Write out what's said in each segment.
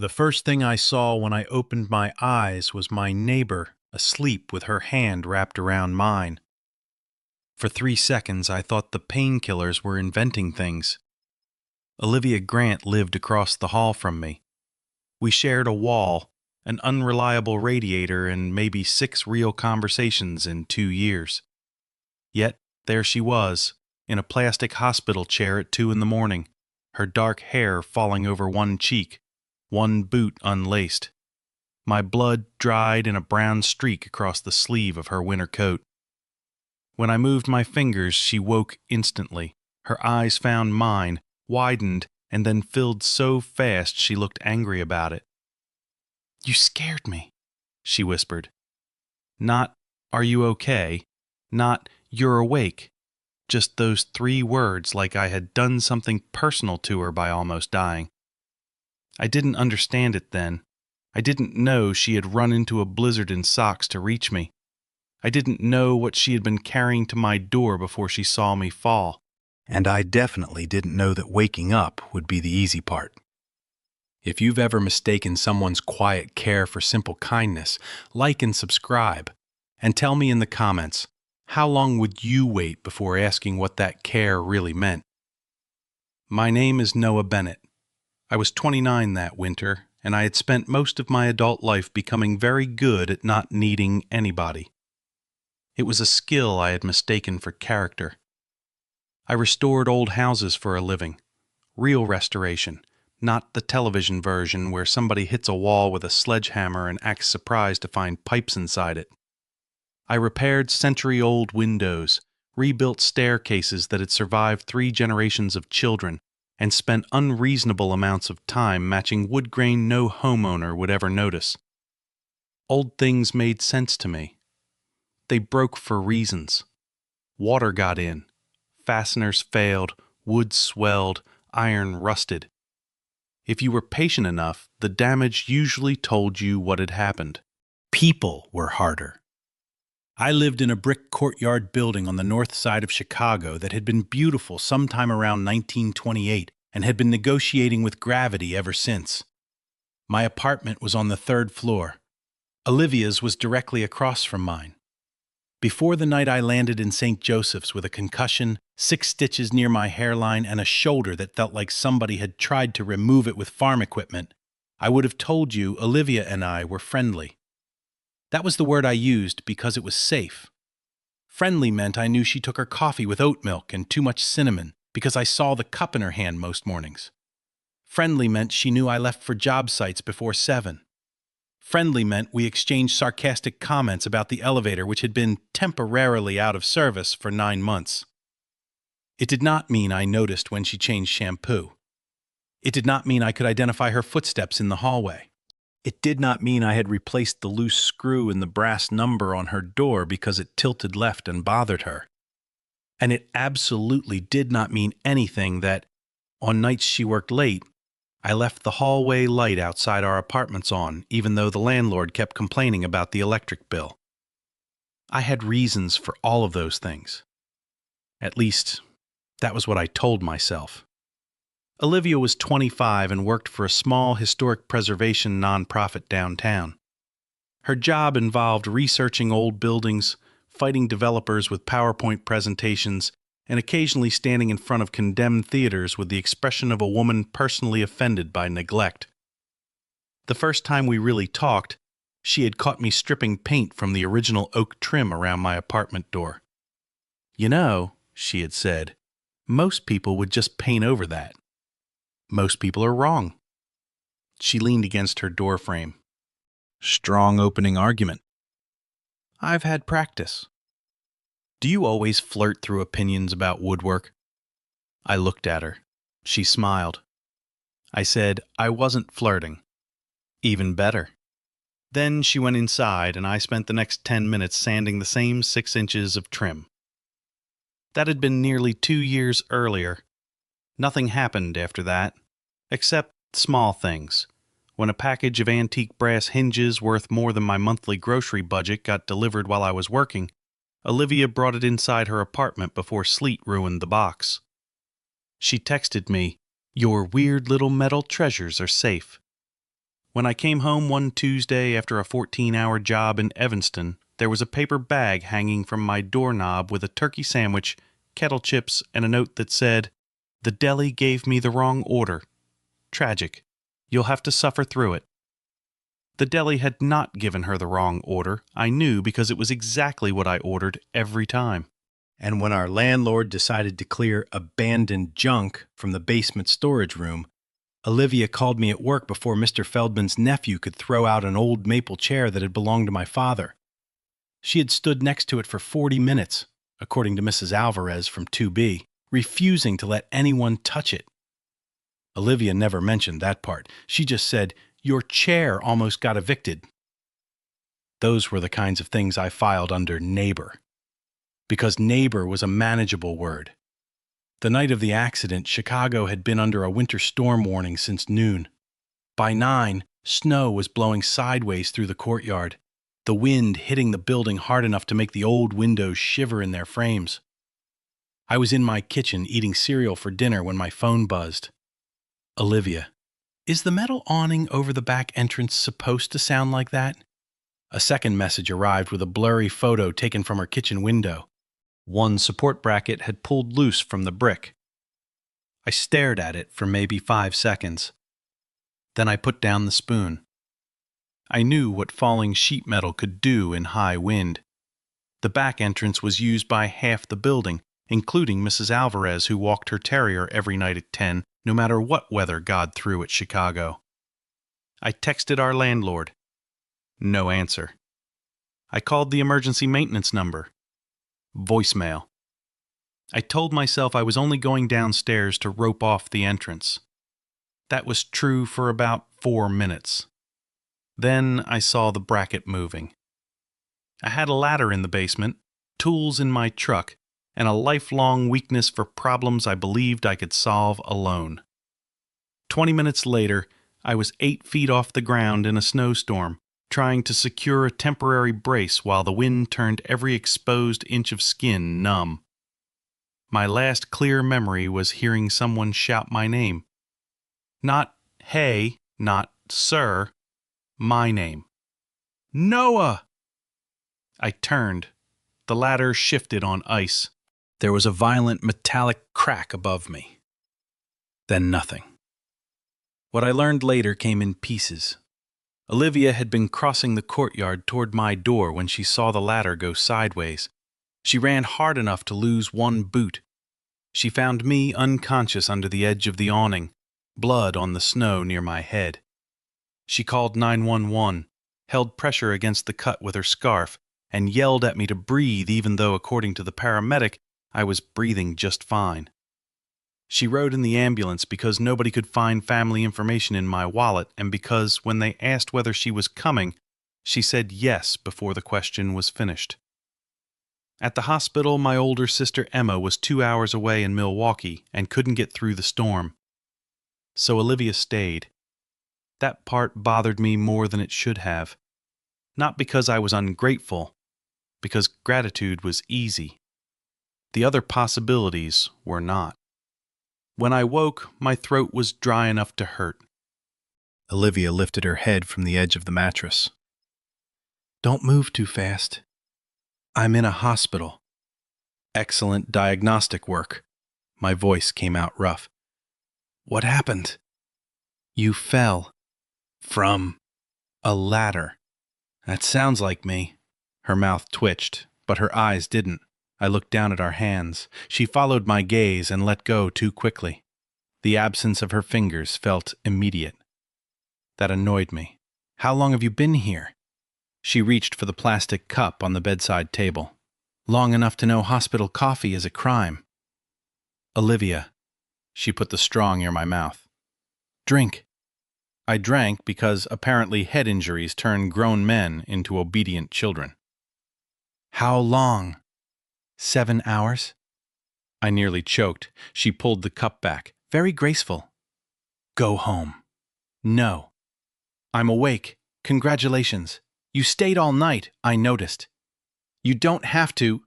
The first thing I saw when I opened my eyes was my neighbor asleep with her hand wrapped around mine. For 3 seconds, I thought the painkillers were inventing things. Olivia Grant lived across the hall from me. We shared a wall, an unreliable radiator, and maybe 6 real conversations in 2 years. Yet, there she was, in a plastic hospital chair at 2 in the morning, her dark hair falling over one cheek, one boot unlaced. My blood dried in a brown streak across the sleeve of her winter coat. When I moved my fingers, she woke instantly. Her eyes found mine, widened, and then filled so fast she looked angry about it. "You scared me," she whispered. Not, "Are you okay?" Not, "You're awake." Just those 3 words, like I had done something personal to her by almost dying. I didn't understand it then. I didn't know she had run into a blizzard in socks to reach me. I didn't know what she had been carrying to my door before she saw me fall. And I definitely didn't know that waking up would be the easy part. If you've ever mistaken someone's quiet care for simple kindness, like and subscribe, and tell me in the comments, how long would you wait before asking what that care really meant? My name is Noah Bennett. I was 29 that winter, and I had spent most of my adult life becoming very good at not needing anybody. It was a skill I had mistaken for character. I restored old houses for a living. Real restoration, not the television version where somebody hits a wall with a sledgehammer and acts surprised to find pipes inside it. I repaired century-old windows, rebuilt staircases that had survived 3 generations of children, and spent unreasonable amounts of time matching wood grain no homeowner would ever notice. Old things made sense to me. They broke for reasons. Water got in. Fasteners failed, wood swelled, iron rusted. If you were patient enough, the damage usually told you what had happened. People were harder. I lived in a brick courtyard building on the north side of Chicago that had been beautiful sometime around 1928 and had been negotiating with gravity ever since. My apartment was on the 3rd floor. Olivia's was directly across from mine. Before the night I landed in St. Joseph's with a concussion, 6 stitches near my hairline, and a shoulder that felt like somebody had tried to remove it with farm equipment, I would have told you Olivia and I were friendly. That was the word I used because it was safe. Friendly meant I knew she took her coffee with oat milk and too much cinnamon because I saw the cup in her hand most mornings. Friendly meant she knew I left for job sites before 7. Friendly meant we exchanged sarcastic comments about the elevator which had been temporarily out of service for 9 months. It did not mean I noticed when she changed shampoo. It did not mean I could identify her footsteps in the hallway. It did not mean I had replaced the loose screw in the brass number on her door because it tilted left and bothered her. And it absolutely did not mean anything that, on nights she worked late, I left the hallway light outside our apartments on, even though the landlord kept complaining about the electric bill. I had reasons for all of those things. At least, that was what I told myself. Olivia was 25 and worked for a small historic preservation nonprofit downtown. Her job involved researching old buildings, fighting developers with PowerPoint presentations, and occasionally standing in front of condemned theaters with the expression of a woman personally offended by neglect. The first time we really talked, she had caught me stripping paint from the original oak trim around my apartment door. "You know," she had said, "most people would just paint over that. Most people are wrong." She leaned against her door frame. Strong opening argument. "I've had practice." "Do you always flirt through opinions about woodwork?" I looked at her. She smiled. I said I wasn't flirting. Even better. Then she went inside, and I spent the next 10 minutes sanding the same 6 inches of trim. That had been nearly 2 years earlier. Nothing happened after that, except small things. When a package of antique brass hinges worth more than my monthly grocery budget got delivered while I was working, Olivia brought it inside her apartment before sleet ruined the box. She texted me, "Your weird little metal treasures are safe." When I came home one Tuesday after a 14-hour job in Evanston, there was a paper bag hanging from my doorknob with a turkey sandwich, kettle chips, and a note that said, "The deli gave me the wrong order. Tragic. You'll have to suffer through it." The deli had not given her the wrong order. I knew because it was exactly what I ordered every time. And when our landlord decided to clear abandoned junk from the basement storage room, Olivia called me at work before Mr. Feldman's nephew could throw out an old maple chair that had belonged to my father. She had stood next to it for 40 minutes, according to Mrs. Alvarez from 2B, refusing to let anyone touch it. Olivia never mentioned that part. She just said, "Your chair almost got evicted." Those were the kinds of things I filed under neighbor, because neighbor was a manageable word. The night of the accident, Chicago had been under a winter storm warning since noon. By 9, snow was blowing sideways through the courtyard, the wind hitting the building hard enough to make the old windows shiver in their frames. I was in my kitchen eating cereal for dinner when my phone buzzed. "Olivia, is the metal awning over the back entrance supposed to sound like that?" A second message arrived with a blurry photo taken from her kitchen window. One support bracket had pulled loose from the brick. I stared at it for maybe 5 seconds. Then I put down the spoon. I knew what falling sheet metal could do in high wind. The back entrance was used by half the building, including Mrs. Alvarez, who walked her terrier every night at 10, no matter what weather God threw at Chicago. I texted our landlord. No answer. I called the emergency maintenance number. Voicemail. I told myself I was only going downstairs to rope off the entrance. That was true for about 4 minutes. Then I saw the bracket moving. I had a ladder in the basement, tools in my truck, and a lifelong weakness for problems I believed I could solve alone. 20 minutes later, I was 8 feet off the ground in a snowstorm, trying to secure a temporary brace while the wind turned every exposed inch of skin numb. My last clear memory was hearing someone shout my name. Not "Hey," not "Sir," my name. "Noah!" I turned. The ladder shifted on ice. There was a violent metallic crack above me. Then nothing. What I learned later came in pieces. Olivia had been crossing the courtyard toward my door when she saw the ladder go sideways. She ran hard enough to lose one boot. She found me unconscious under the edge of the awning, blood on the snow near my head. She called 911, held pressure against the cut with her scarf, and yelled at me to breathe even though, according to the paramedic, I was breathing just fine. She rode in the ambulance because nobody could find family information in my wallet, and because when they asked whether she was coming, she said yes before the question was finished. At the hospital, my older sister Emma was 2 hours away in Milwaukee and couldn't get through the storm. So Olivia stayed. That part bothered me more than it should have. Not because I was ungrateful, because gratitude was easy. The other possibilities were not. When I woke, my throat was dry enough to hurt. Olivia lifted her head from the edge of the mattress. "Don't move too fast. I'm in a hospital." "Excellent diagnostic work." My voice came out rough. "What happened?" "You fell. From a ladder." "That sounds like me." Her mouth twitched, but her eyes didn't. I looked down at our hands. She followed my gaze and let go too quickly. The absence of her fingers felt immediate. That annoyed me. "How long have you been here?" She reached for the plastic cup on the bedside table. "Long enough to know hospital coffee is a crime." "Olivia." She put the straw near my mouth. "Drink." I drank because apparently head injuries turn grown men into obedient children. "How long?" 7 hours. I nearly choked. She pulled the cup back. Very graceful. "Go home." "No." "I'm awake. Congratulations. You stayed all night, I noticed." "You don't have to."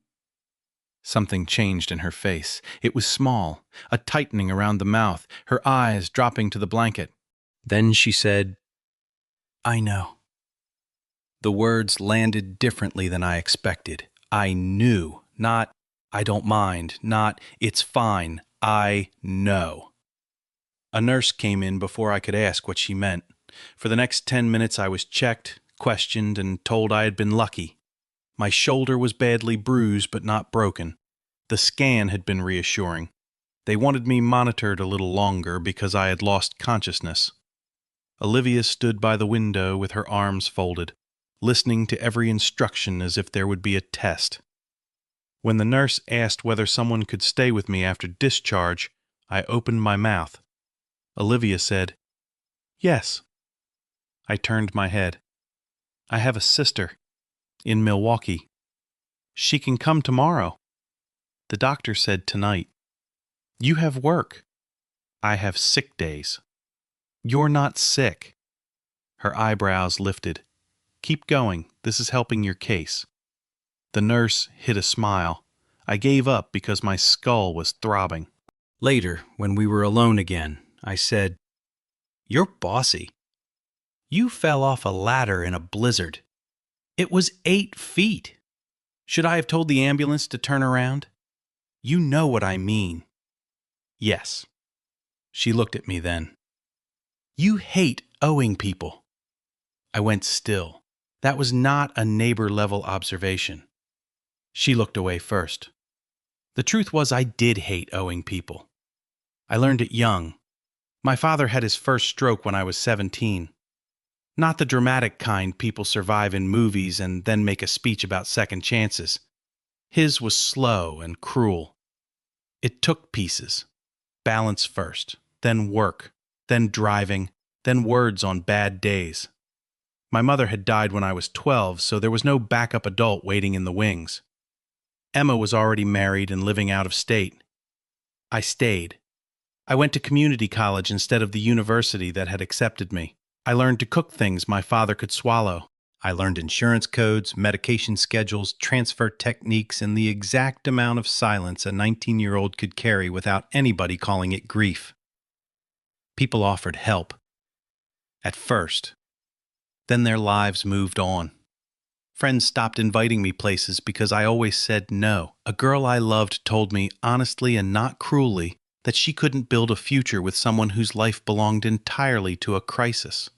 Something changed in her face. It was small, a tightening around the mouth, her eyes dropping to the blanket. Then she said, I know. The words landed differently than I expected. I knew, not I don't mind, not it's fine. I know. A nurse came in before I could ask what she meant. For the next 10 minutes I was checked, questioned, and told I had been lucky. My shoulder was badly bruised but not broken. The scan had been reassuring. They wanted me monitored a little longer because I had lost consciousness. Olivia stood by the window with her arms folded, listening to every instruction as if there would be a test. When the nurse asked whether someone could stay with me after discharge, I opened my mouth. Olivia said, "Yes." I turned my head. "I have a sister in Milwaukee. She can come tomorrow." The doctor said tonight. "You have work." "I have sick days." "You're not sick." Her eyebrows lifted. "Keep going. This is helping your case." The nurse hid a smile. I gave up because my skull was throbbing. Later, when we were alone again, I said, "You're bossy. You fell off a ladder in a blizzard. It was 8 feet. Should I have told the ambulance to turn around? You know what I mean." "Yes." She looked at me then. "You hate owing people." I went still. That was not a neighbor-level observation. She looked away first. The truth was I did hate owing people. I learned it young. My father had his first stroke when I was 17. Not the dramatic kind people survive in movies and then make a speech about second chances. His was slow and cruel. It took pieces. Balance first, then work, then driving, then words on bad days. My mother had died when I was 12, so there was no backup adult waiting in the wings. Emma was already married and living out of state. I stayed. I went to community college instead of the university that had accepted me. I learned to cook things my father could swallow. I learned insurance codes, medication schedules, transfer techniques, and the exact amount of silence a 19-year-old could carry without anybody calling it grief. People offered help. At first. Then their lives moved on. Friends stopped inviting me places because I always said no. A girl I loved told me, honestly and not cruelly, that she couldn't build a future with someone whose life belonged entirely to a crisis.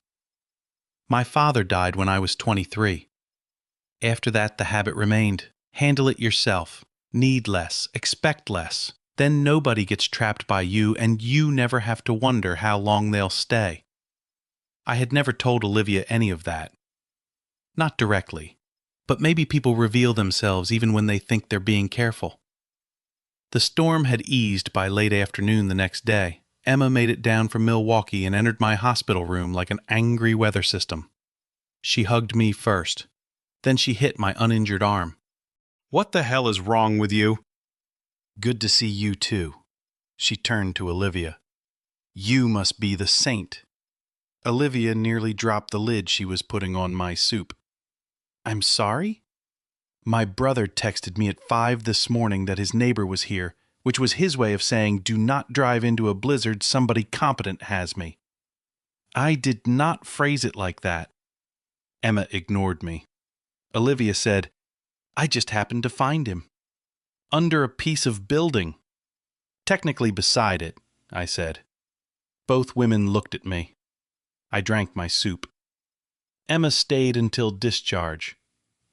My father died when I was 23. After that, the habit remained. Handle it yourself. Need less. Expect less. Then nobody gets trapped by you, and you never have to wonder how long they'll stay. I had never told Olivia any of that. Not directly. But maybe people reveal themselves even when they think they're being careful. The storm had eased by late afternoon the next day. Emma made it down from Milwaukee and entered my hospital room like an angry weather system. She hugged me first. Then she hit my uninjured arm. "What the hell is wrong with you?" "Good to see you too." She turned to Olivia. "You must be the saint." Olivia nearly dropped the lid she was putting on my soup. "I'm sorry?" "My brother texted me at 5 this morning that his neighbor was here, which was his way of saying, 'Do not drive into a blizzard, somebody competent has me.'" "I did not phrase it like that." Emma ignored me. Olivia said, "I just happened to find him. Under a piece of building." "Technically beside it," I said. Both women looked at me. I drank my soup. Emma stayed until discharge.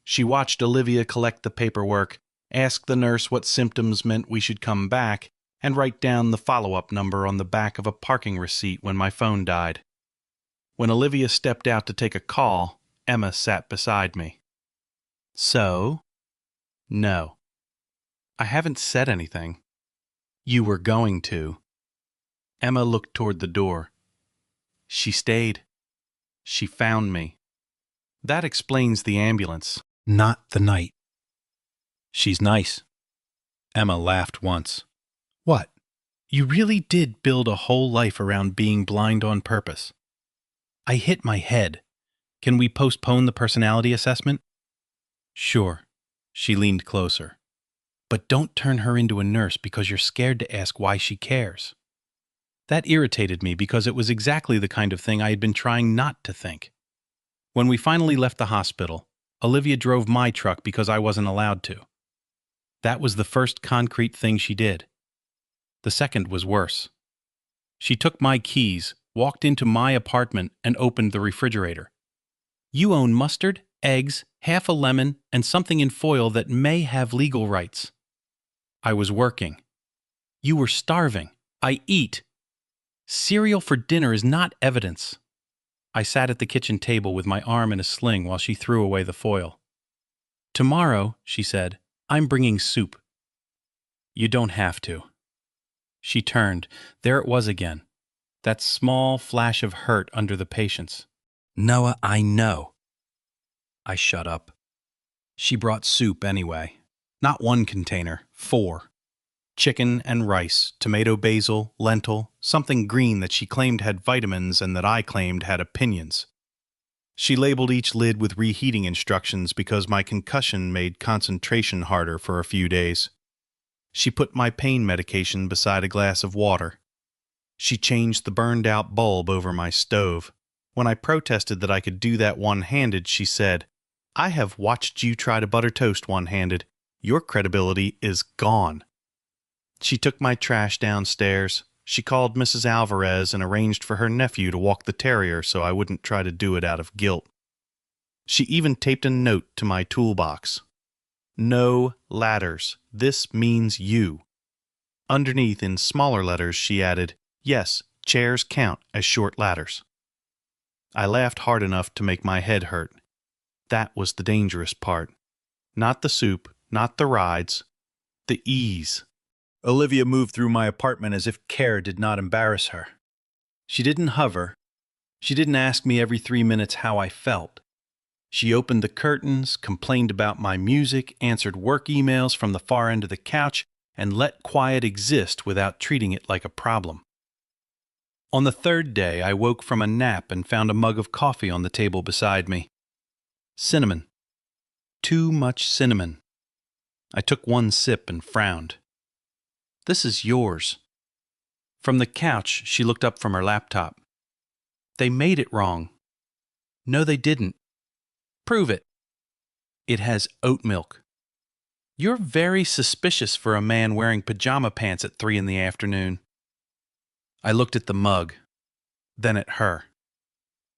She watched Olivia collect the paperwork, ask the nurse what symptoms meant we should come back, and write down the follow-up number on the back of a parking receipt when my phone died. When Olivia stepped out to take a call, Emma sat beside me. "So?" "No." "I haven't said anything." "You were going to." Emma looked toward the door. "She stayed. She found me. That explains the ambulance, not the night." "She's nice." Emma laughed once. "What? You really did build a whole life around being blind on purpose." "I hit my head. Can we postpone the personality assessment?" "Sure." She leaned closer. "But don't turn her into a nurse because you're scared to ask why she cares." That irritated me because it was exactly the kind of thing I had been trying not to think. When we finally left the hospital, Olivia drove my truck because I wasn't allowed to. That was the first concrete thing she did. The second was worse. She took my keys, walked into my apartment, and opened the refrigerator. "You own mustard, eggs, half a lemon, and something in foil that may have legal rights." I was working. "You were starving. I eat. Cereal for dinner is not evidence." I sat at the kitchen table with my arm in a sling while she threw away the foil. "Tomorrow," she said, "I'm bringing soup." "You don't have to." She turned. There it was again. That small flash of hurt under the patience. "Noah, I know." I shut up. She brought soup anyway. Not one container, 4. Chicken and rice, tomato basil, lentil, something green that she claimed had vitamins and that I claimed had opinions. She labeled each lid with reheating instructions because my concussion made concentration harder for a few days. She put my pain medication beside a glass of water. She changed the burned-out bulb over my stove. When I protested that I could do that one-handed, she said, "I have watched you try to butter toast one-handed. Your credibility is gone." She took my trash downstairs. She called Mrs. Alvarez and arranged for her nephew to walk the terrier so I wouldn't try to do it out of guilt. She even taped a note to my toolbox. "No ladders. This means you." Underneath, in smaller letters, she added, "Yes, chairs count as short ladders." I laughed hard enough to make my head hurt. That was the dangerous part. Not the soup, not the rides, the ease. Olivia moved through my apartment as if care did not embarrass her. She didn't hover. She didn't ask me every 3 minutes how I felt. She opened the curtains, complained about my music, answered work emails from the far end of the couch, and let quiet exist without treating it like a problem. On the third day, I woke from a nap and found a mug of coffee on the table beside me. Cinnamon. Too much cinnamon. I took one sip and frowned. "This is yours." From the couch, she looked up from her laptop. "They made it wrong." "No, they didn't." "Prove it." "It has oat milk." "You're very suspicious for a man wearing pajama pants at 3 in the afternoon." I looked at the mug, then at her.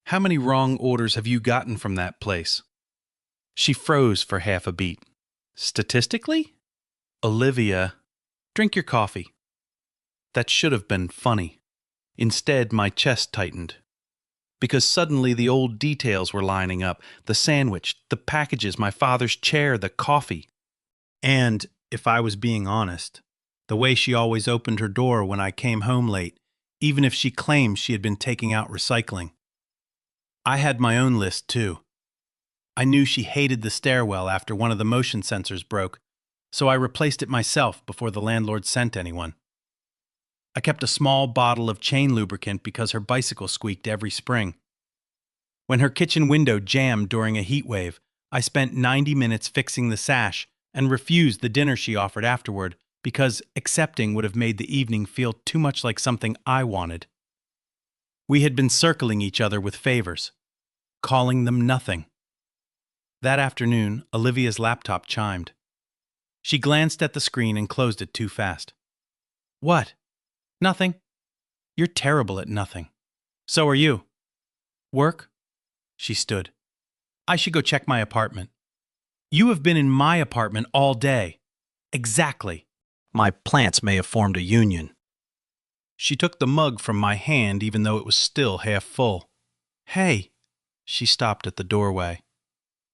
"How many wrong orders have you gotten from that place?" She froze for half a beat. "Statistically?" "Olivia, drink your coffee." That should have been funny. Instead, my chest tightened. Because suddenly the old details were lining up. The sandwich, the packages, my father's chair, the coffee. And, if I was being honest, the way she always opened her door when I came home late, even if she claimed she had been taking out recycling. I had my own list, too. I knew she hated the stairwell after one of the motion sensors broke, so I replaced it myself before the landlord sent anyone. I kept a small bottle of chain lubricant because her bicycle squeaked every spring. When her kitchen window jammed during a heat wave, I spent 90 minutes fixing the sash and refused the dinner she offered afterward because accepting would have made the evening feel too much like something I wanted. We had been circling each other with favors, calling them nothing. That afternoon, Olivia's laptop chimed. She glanced at the screen and closed it too fast. "What?" "Nothing." "You're terrible at nothing." "So are you." "Work?" She stood. "I should go check my apartment." "You have been in my apartment all day." "Exactly." "My plants may have formed a union." She took the mug from my hand even though it was still half full. "Hey." She stopped at the doorway.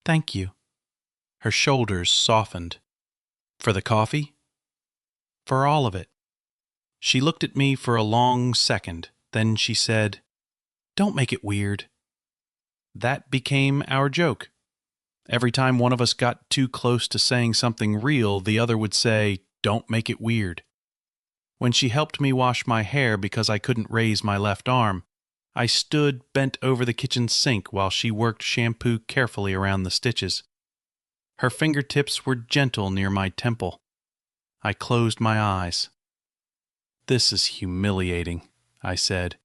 "Thank you." Her shoulders softened. "For the coffee?" "For all of it." She looked at me for a long second. Then she said, "Don't make it weird." That became our joke. Every time one of us got too close to saying something real, the other would say, "Don't make it weird." When she helped me wash my hair because I couldn't raise my left arm, I stood bent over the kitchen sink while she worked shampoo carefully around the stitches. Her fingertips were gentle near my temple. I closed my eyes. "This is humiliating," I said.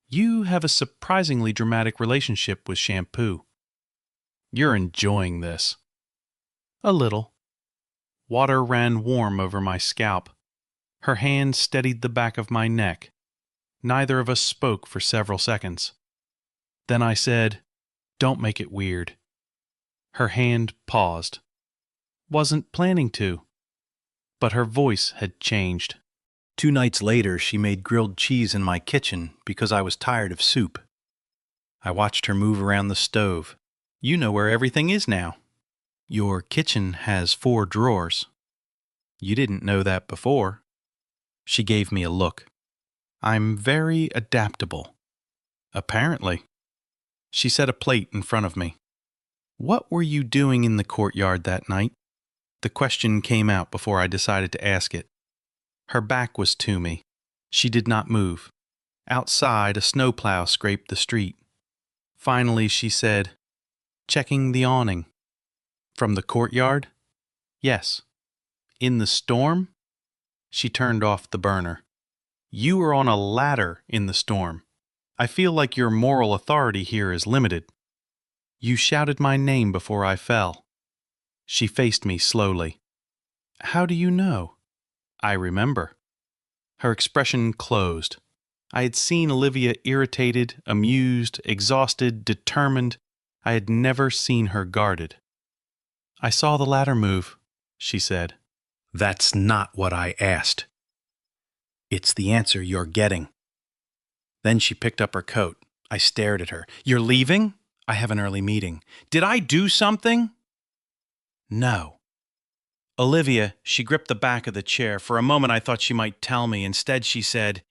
"You have a surprisingly dramatic relationship with shampoo." You're enjoying this. A little. Water ran warm over my scalp. Her hand steadied the back of my neck. Neither of us spoke for several seconds. Then I said, "Don't make it weird." Her hand paused. Wasn't planning to. But her voice had changed. 2 nights later, she made grilled cheese in my kitchen because I was tired of soup. I watched her move around the stove. You know where everything is now. Your kitchen has 4 drawers. You didn't know that before. She gave me a look. I'm very adaptable. Apparently. She set a plate in front of me. What were you doing in the courtyard that night? The question came out before I decided to ask it. Her back was to me. She did not move. Outside, a snowplow scraped the street. Finally, she said, "Checking the awning." From the courtyard? Yes. In the storm? She turned off the burner. You were on a ladder in the storm. I feel like your moral authority here is limited. You shouted my name before I fell. She faced me slowly. How do you know? I remember. Her expression closed. I had seen Olivia irritated, amused, exhausted, determined. I had never seen her guarded. I saw the ladder move, she said. That's not what I asked. It's the answer you're getting. Then she picked up her coat. I stared at her. You're leaving? I have an early meeting. Did I do something? No. Olivia, she gripped the back of the chair. For a moment I thought she might tell me. Instead she said,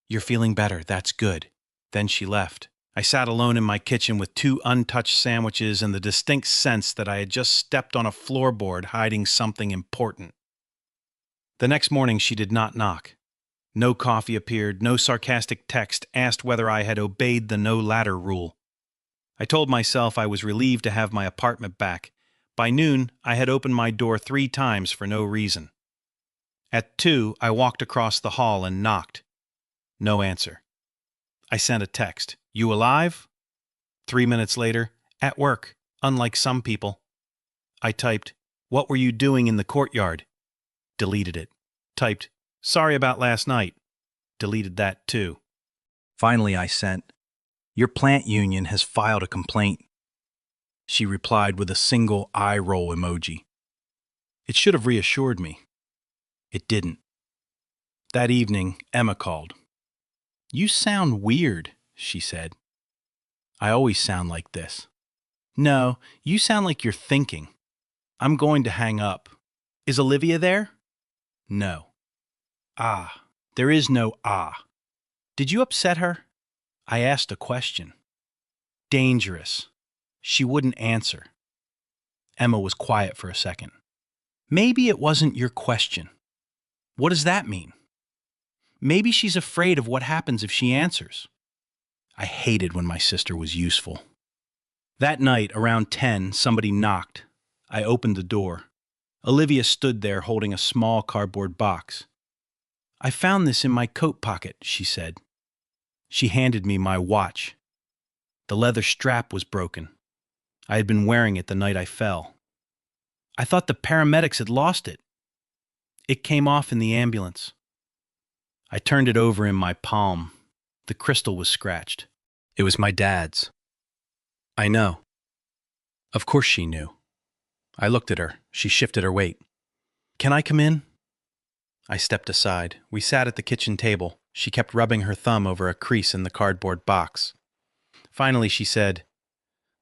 "You're feeling better, that's good." Then she left. I sat alone in my kitchen with 2 untouched sandwiches and the distinct sense that I had just stepped on a floorboard hiding something important. The next morning she did not knock. No coffee appeared, no sarcastic text asked whether I had obeyed the no ladder rule. I told myself I was relieved to have my apartment back. By noon, I had opened my door 3 times for no reason. At 2, I walked across the hall and knocked. No answer. I sent a text. You alive? 3 minutes later, at work, unlike some people. I typed, what were you doing in the courtyard? Deleted it. Typed, sorry about last night. Deleted that too. Finally, I sent, your plant union has filed a complaint. She replied with a single eye roll emoji. It should have reassured me. It didn't. That evening, Emma called. You sound weird, she said. I always sound like this. No, you sound like you're thinking. I'm going to hang up. Is Olivia there? No. Ah, there is no ah. Did you upset her? I asked a question. Dangerous. She wouldn't answer. Emma was quiet for a second. Maybe it wasn't your question. What does that mean? Maybe she's afraid of what happens if she answers. I hated when my sister was useful. That night, around 10, somebody knocked. I opened the door. Olivia stood there holding a small cardboard box. I found this in my coat pocket, she said. She handed me my watch. The leather strap was broken. I had been wearing it the night I fell. I thought the paramedics had lost it. It came off in the ambulance. I turned it over in my palm. The crystal was scratched. It was my dad's. I know. Of course she knew. I looked at her. She shifted her weight. Can I come in? I stepped aside. We sat at the kitchen table. She kept rubbing her thumb over a crease in the cardboard box. Finally, she said,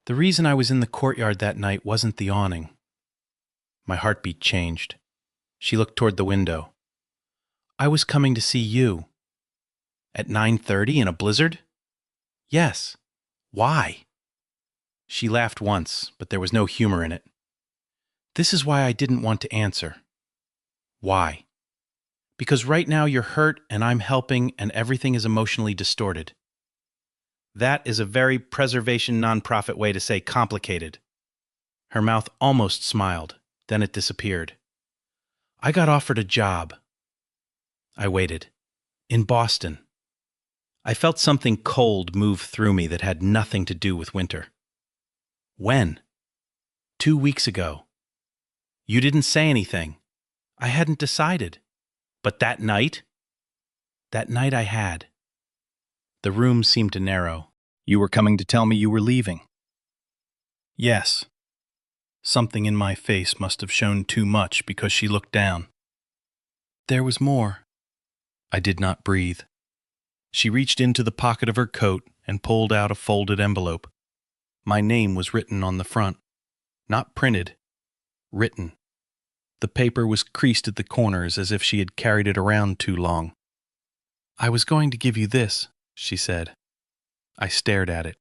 the reason I was in the courtyard that night wasn't the awning. My heartbeat changed. She looked toward the window. I was coming to see you. At 9:30 in a blizzard? Yes. Why? She laughed once, but there was no humor in it. This is why I didn't want to answer. Why? Because right now you're hurt and I'm helping and everything is emotionally distorted. That is a very preservation nonprofit way to say complicated. Her mouth almost smiled, then it disappeared. I got offered a job. I waited. In Boston. I felt something cold move through me that had nothing to do with winter. When? 2 weeks ago. You didn't say anything. I hadn't decided. But that night I had. The room seemed to narrow. You were coming to tell me you were leaving. Yes. Something in my face must have shown too much because she looked down. There was more. I did not breathe. She reached into the pocket of her coat and pulled out a folded envelope. My name was written on the front. Not printed. Written. The paper was creased at the corners as if she had carried it around too long. I was going to give you this, she said. I stared at it.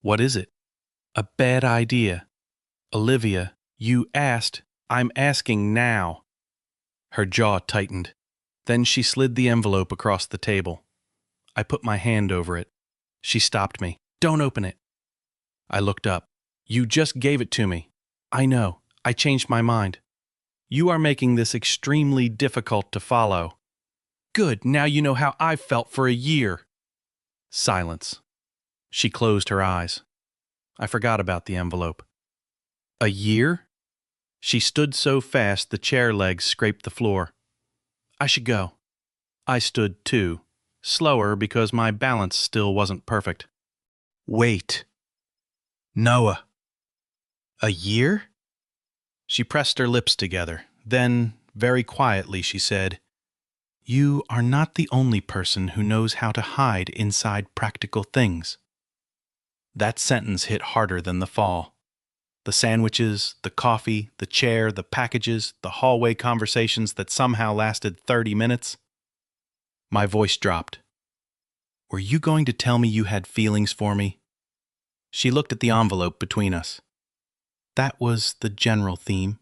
What is it? A bad idea. Olivia, you asked. I'm asking now. Her jaw tightened. Then she slid the envelope across the table. I put my hand over it. She stopped me. Don't open it. I looked up. You just gave it to me. I know. I changed my mind. You are making this extremely difficult to follow. Good, now you know how I've felt for a year. Silence. She closed her eyes. I forgot about the envelope. A year? She stood so fast the chair legs scraped the floor. I should go. I stood too, slower because my balance still wasn't perfect. Wait. Noah. A year? She pressed her lips together. Then, very quietly, she said, You are not the only person who knows how to hide inside practical things. That sentence hit harder than the fall. The sandwiches, the coffee, the chair, the packages, the hallway conversations that somehow lasted 30 minutes. My voice dropped. Were you going to tell me you had feelings for me? She looked at the envelope between us. That was the general theme.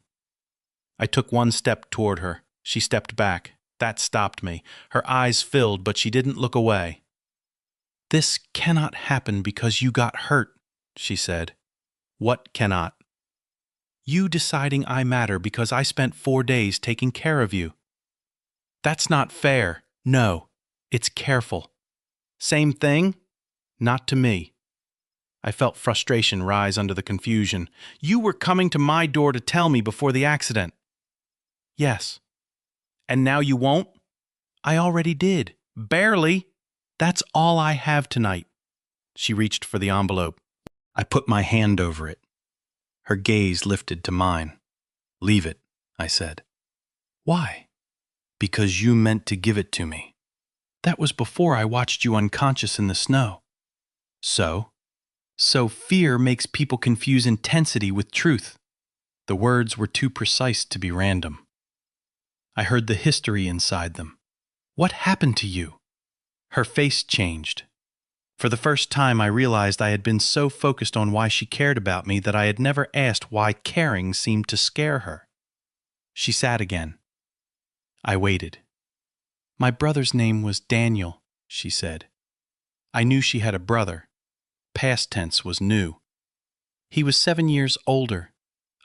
I took one step toward her. She stepped back. That stopped me. Her eyes filled, but she didn't look away. This cannot happen because you got hurt, she said. What cannot? You deciding I matter because I spent 4 days taking care of you. That's not fair. No, it's careful. Same thing? Not to me. I felt frustration rise under the confusion. You were coming to my door to tell me before the accident. Yes. And now you won't? I already did. Barely. That's all I have tonight. She reached for the envelope. I put my hand over it. Her gaze lifted to mine. Leave it, I said. Why? Because you meant to give it to me. That was before I watched you unconscious in the snow. So? So fear makes people confuse intensity with truth. The words were too precise to be random. I heard the history inside them. What happened to you? Her face changed. For the first time, I realized I had been so focused on why she cared about me that I had never asked why caring seemed to scare her. She sat again. I waited. My brother's name was Daniel, she said. I knew she had a brother. Past tense was new. He was 7 years older,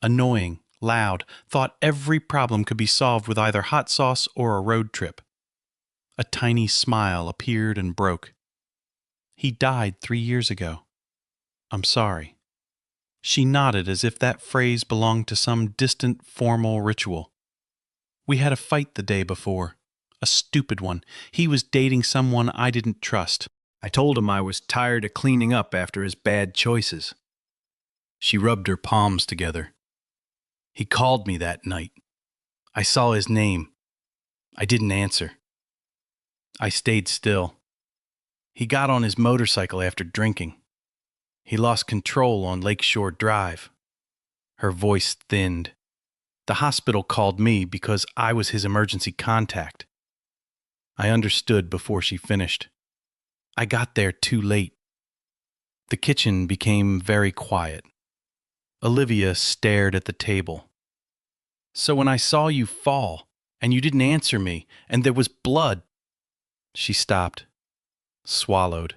annoying, loud, thought every problem could be solved with either hot sauce or a road trip. A tiny smile appeared and broke. He died 3 years ago. I'm sorry. She nodded as if that phrase belonged to some distant formal ritual. We had a fight the day before. A stupid one. He was dating someone I didn't trust. I told him I was tired of cleaning up after his bad choices. She rubbed her palms together. He called me that night. I saw his name. I didn't answer. I stayed still. He got on his motorcycle after drinking. He lost control on Lakeshore Drive. Her voice thinned. The hospital called me because I was his emergency contact. I understood before she finished. I got there too late. The kitchen became very quiet. Olivia stared at the table. So when I saw you fall, and you didn't answer me, and there was blood... She stopped, swallowed.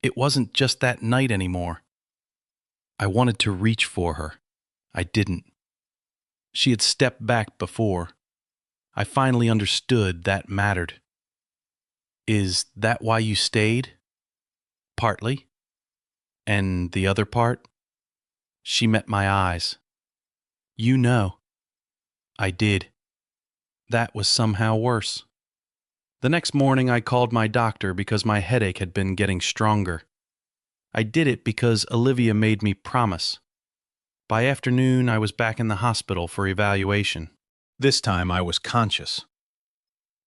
It wasn't just that night anymore. I wanted to reach for her. I didn't. She had stepped back before. I finally understood that mattered. Is that why you stayed? Partly. And the other part? She met my eyes. You know. I did. That was somehow worse. The next morning I called my doctor because my headache had been getting stronger. I did it because Olivia made me promise. By afternoon I was back in the hospital for evaluation. This time I was conscious.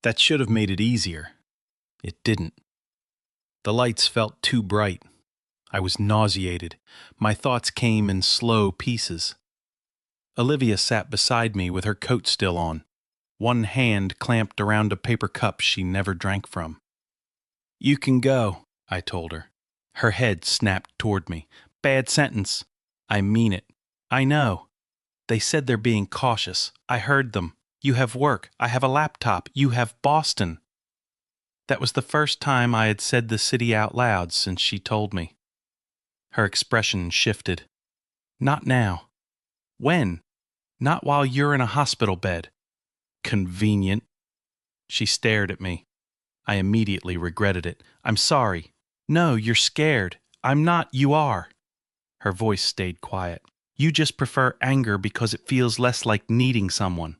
That should have made it easier. It didn't. The lights felt too bright. I was nauseated. My thoughts came in slow pieces. Olivia sat beside me with her coat still on, one hand clamped around a paper cup she never drank from. You can go, I told her. Her head snapped toward me. Bad sentence. I mean it. I know. They said they're being cautious. I heard them. You have work. I have a laptop. You have Boston. That was the first time I had said the city out loud since she told me. Her expression shifted. Not now. When? Not while you're in a hospital bed. Convenient. She stared at me. I immediately regretted it. I'm sorry. No, you're scared. I'm not. You are. Her voice stayed quiet. You just prefer anger because it feels less like needing someone.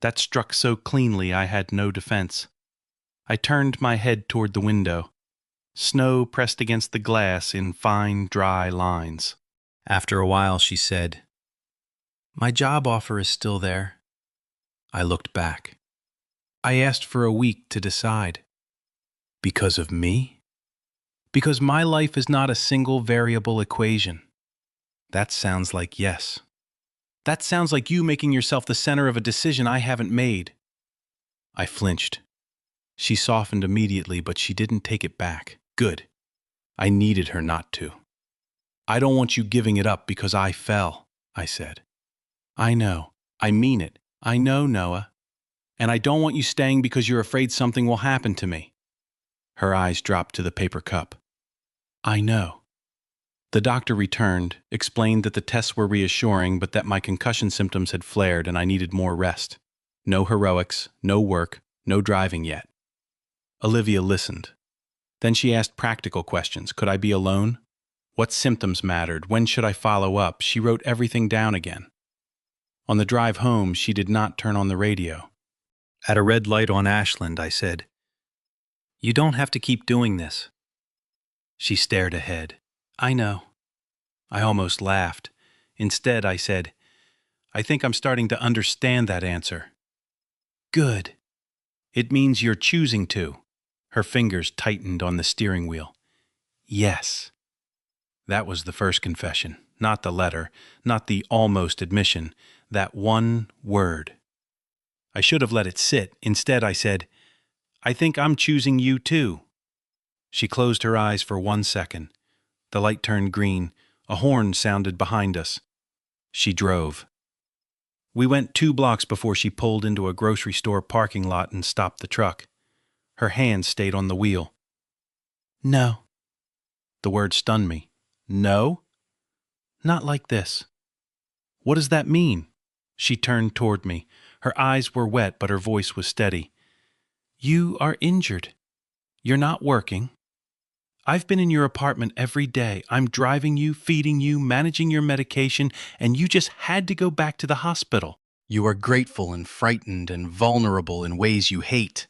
That struck so cleanly I had no defense. I turned my head toward the window. Snow pressed against the glass in fine, dry lines. After a while, she said, My job offer is still there. I looked back. I asked for a week to decide. Because of me? Because my life is not a single variable equation. That sounds like yes. That sounds like you making yourself the center of a decision I haven't made. I flinched. She softened immediately, but she didn't take it back. Good. I needed her not to. I don't want you giving it up because I fell, I said. I know. I mean it. I know, Noah. And I don't want you staying because you're afraid something will happen to me. Her eyes dropped to the paper cup. I know. The doctor returned, explained that the tests were reassuring, but that my concussion symptoms had flared and I needed more rest. No heroics, no work, no driving yet. Olivia listened. Then she asked practical questions. Could I be alone? What symptoms mattered? When should I follow up? She wrote everything down again. On the drive home, she did not turn on the radio. At a red light on Ashland, I said, You don't have to keep doing this. She stared ahead. I know. I almost laughed. Instead, I said, I think I'm starting to understand that answer. Good. It means you're choosing to. Her fingers tightened on the steering wheel. Yes. That was the first confession, not the letter, not the almost admission, that one word. I should have let it sit. Instead, I said, I think I'm choosing you too. She closed her eyes for 1 second. The light turned green. A horn sounded behind us. She drove. We went 2 blocks before she pulled into a grocery store parking lot and stopped the truck. Her hand stayed on the wheel. No. The word stunned me. No? Not like this. What does that mean? She turned toward me. Her eyes were wet, but her voice was steady. You are injured. You're not working. I've been in your apartment every day. I'm driving you, feeding you, managing your medication, and you just had to go back to the hospital. You are grateful and frightened and vulnerable in ways you hate.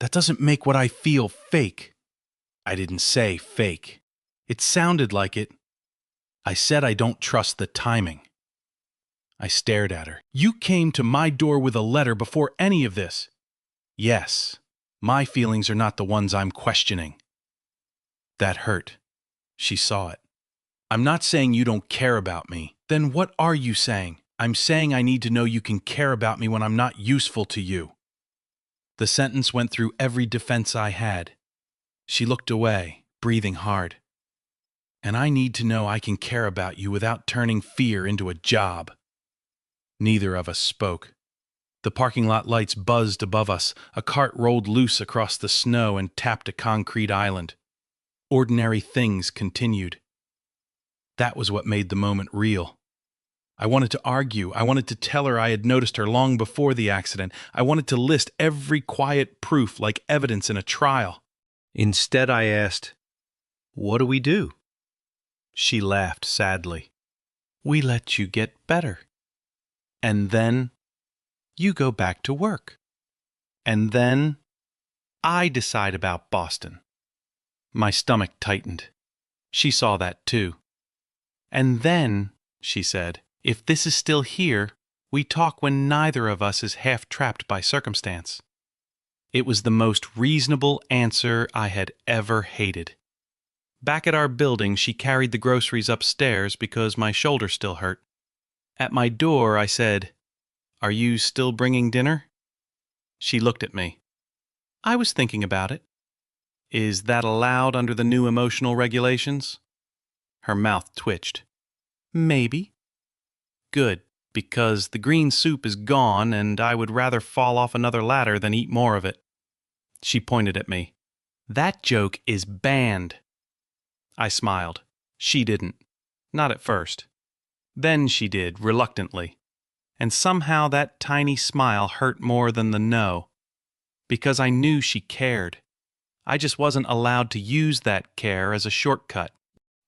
That doesn't make what I feel fake. I didn't say fake. It sounded like it. I said I don't trust the timing. I stared at her. You came to my door with a letter before any of this. Yes, my feelings are not the ones I'm questioning. That hurt. She saw it. I'm not saying you don't care about me. Then what are you saying? I'm saying I need to know you can care about me when I'm not useful to you. The sentence went through every defense I had. She looked away, breathing hard. And I need to know I can care about you without turning fear into a job. Neither of us spoke. The parking lot lights buzzed above us. A cart rolled loose across the snow and tapped a concrete island. Ordinary things continued. That was what made the moment real. I wanted to argue. I wanted to tell her I had noticed her long before the accident. I wanted to list every quiet proof like evidence in a trial. Instead, I asked, What do we do? She laughed sadly. We let you get better. And then you go back to work. And then I decide about Boston. My stomach tightened. She saw that too. And then, she said, if this is still here, we talk when neither of us is half trapped by circumstance. It was the most reasonable answer I had ever hated. Back at our building, she carried the groceries upstairs because my shoulder still hurt. At my door, I said, "Are you still bringing dinner?" She looked at me. I was thinking about it. Is that allowed under the new emotional regulations? Her mouth twitched. Maybe. Good, because the green soup is gone and I would rather fall off another ladder than eat more of it. She pointed at me. That joke is banned. I smiled. She didn't. Not at first. Then she did, reluctantly. And somehow that tiny smile hurt more than the no. Because I knew she cared. I just wasn't allowed to use that care as a shortcut.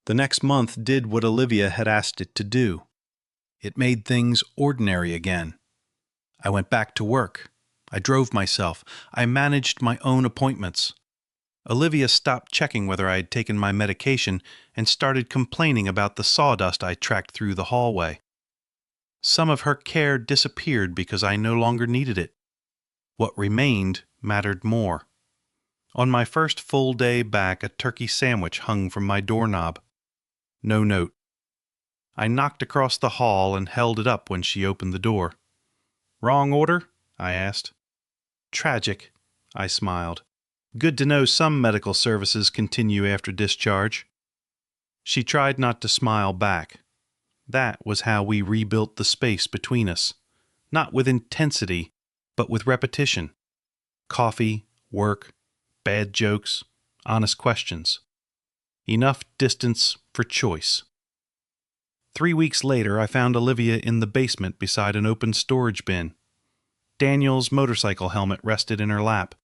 The next month did what Olivia had asked it to do. It made things ordinary again. I went back to work. I drove myself. I managed my own appointments. Olivia stopped checking whether I had taken my medication and started complaining about the sawdust I tracked through the hallway. Some of her care disappeared because I no longer needed it. What remained mattered more. On my first full day back, a turkey sandwich hung from my doorknob. No note. I knocked across the hall and held it up when she opened the door. "Wrong order?" I asked. "Tragic," I smiled. "Good to know some medical services continue after discharge." She tried not to smile back. That was how we rebuilt the space between us. Not with intensity, but with repetition. Coffee, work, bad jokes, honest questions. Enough distance for choice. 3 weeks later, I found Olivia in the basement beside an open storage bin. Daniel's motorcycle helmet rested in her lap.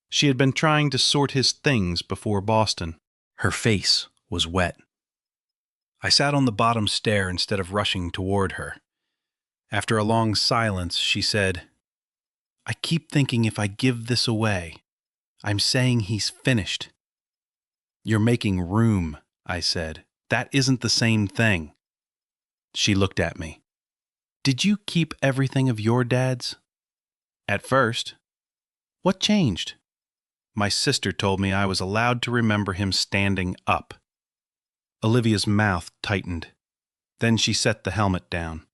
She had been trying to sort his things before Boston. Her face was wet. I sat on the bottom stair instead of rushing toward her. After a long silence, she said, "I keep thinking if I give this away, I'm saying he's finished." "You're making room," I said. "That isn't the same thing." She looked at me. "Did you keep everything of your dad's?" "At first." "What changed?" My sister told me I was allowed to remember him standing up. Olivia's mouth tightened. Then she set the helmet down.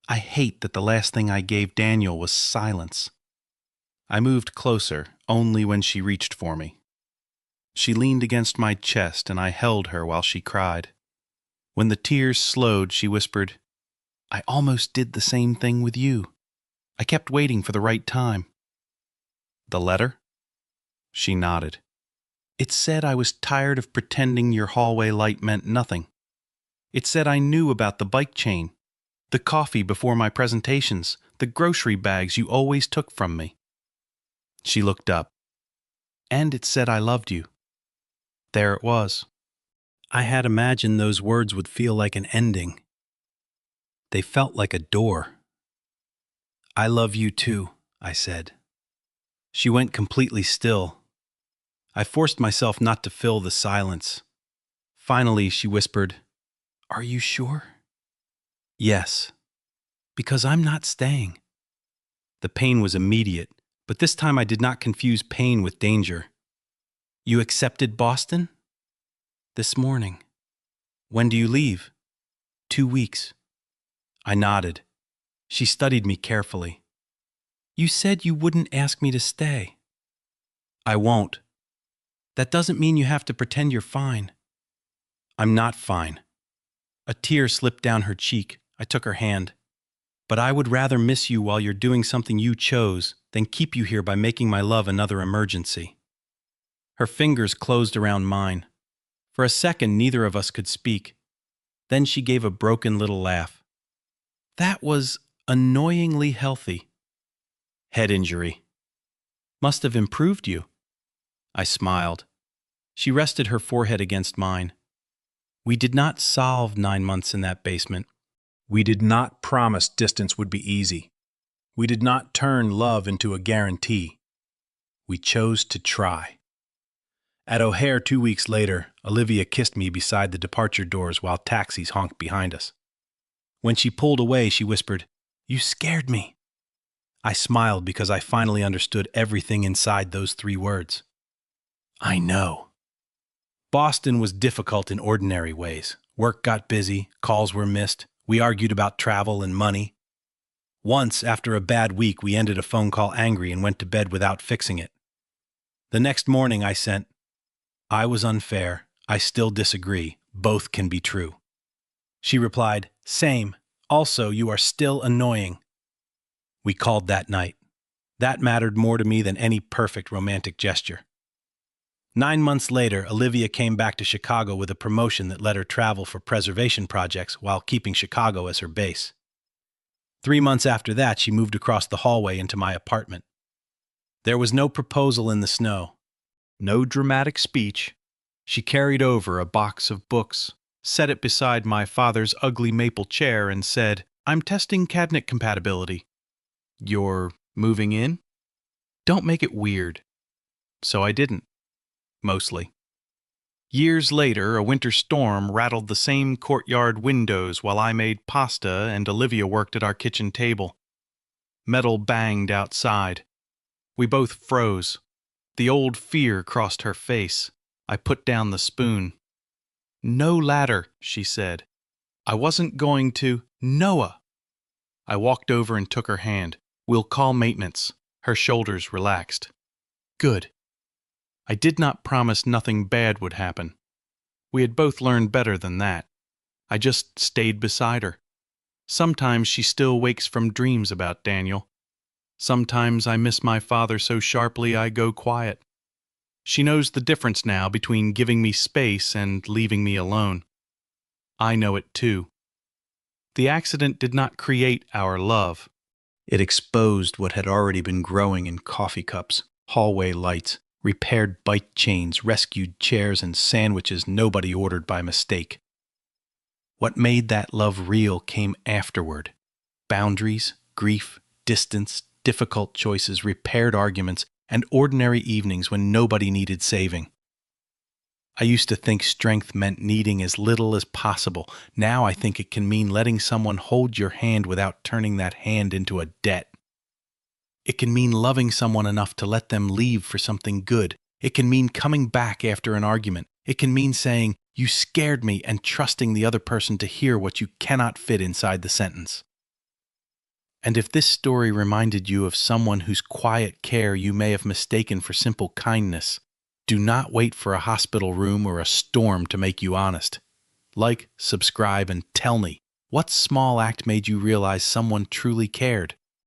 "I hate that the last thing I gave Daniel was silence." I moved closer, only when she reached for me. She leaned against my chest and I held her while she cried. When the tears slowed, she whispered, "I almost did the same thing with you. I kept waiting for the right time." "The letter?" She nodded. "It said I was tired of pretending your hallway light meant nothing. It said I knew about the bike chain, the coffee before my presentations, the grocery bags you always took from me." She looked up. "And it said I loved you." There it was. I had imagined those words would feel like an ending. They felt like a door. "I love you too," I said. She went completely still. I forced myself not to fill the silence. Finally, she whispered, "Are you sure?" "Yes, because I'm not staying." The pain was immediate, but this time I did not confuse pain with danger. "You accepted Boston?" "This morning." "When do you leave?" 2 weeks. I nodded. She studied me carefully. "You said you wouldn't ask me to stay." "I won't." "That doesn't mean you have to pretend you're fine." "I'm not fine." A tear slipped down her cheek. I took her hand. "But I would rather miss you while you're doing something you chose than keep you here by making my love another emergency." Her fingers closed around mine. For a second, neither of us could speak. Then she gave a broken little laugh. "That was annoyingly healthy." "Head injury." "Must have improved you." I smiled. She rested her forehead against mine. "We did not solve 9 months in that basement, We did not promise distance would be easy. We did not turn love into a guarantee. We chose to try. At O'Hare 2 weeks later, Olivia kissed me beside the departure doors while taxis honked behind us. When she pulled away, she whispered, "You scared me." I smiled because I finally understood everything inside those 3 words. I know. Boston was difficult in ordinary ways. Work got busy, calls were missed, we argued about travel and money. Once, after a bad week, we ended a phone call angry and went to bed without fixing it. The next morning I sent, "I was unfair. I still disagree. Both can be true." She replied, "Same. Also, you are still annoying." We called that night. That mattered more to me than any perfect romantic gesture. 9 months later, Olivia came back to Chicago with a promotion that let her travel for preservation projects while keeping Chicago as her base. 3 months after that, she moved across the hallway into my apartment. There was no proposal in the snow. No dramatic speech. She carried over a box of books, set it beside my father's ugly maple chair, and said, "I'm testing cabinet compatibility." "You're moving in?" "Don't make it weird." So I didn't. Mostly. Years later, a winter storm rattled the same courtyard windows while I made pasta and Olivia worked at our kitchen table. Metal banged outside. We both froze. The old fear crossed her face. I put down the spoon. "No ladder," she said. "I wasn't going to—" "Noah!" I walked over and took her hand. "We'll call maintenance." Her shoulders relaxed. Good. I did not promise nothing bad would happen. We had both learned better than that. I just stayed beside her. Sometimes she still wakes from dreams about Daniel. Sometimes I miss my father so sharply I go quiet. She knows the difference now between giving me space and leaving me alone. I know it too. The accident did not create our love. It exposed what had already been growing in coffee cups, hallway lights, repaired bike chains, rescued chairs, and sandwiches nobody ordered by mistake. What made that love real came afterward. Boundaries, grief, distance, difficult choices, repaired arguments, and ordinary evenings when nobody needed saving. I used to think strength meant needing as little as possible. Now I think it can mean letting someone hold your hand without turning that hand into a debt. It can mean loving someone enough to let them leave for something good. It can mean coming back after an argument. It can mean saying, "You scared me," and trusting the other person to hear what you cannot fit inside the sentence. And if this story reminded you of someone whose quiet care you may have mistaken for simple kindness, do not wait for a hospital room or a storm to make you honest. Like, subscribe, and tell me, what small act made you realize someone truly cared?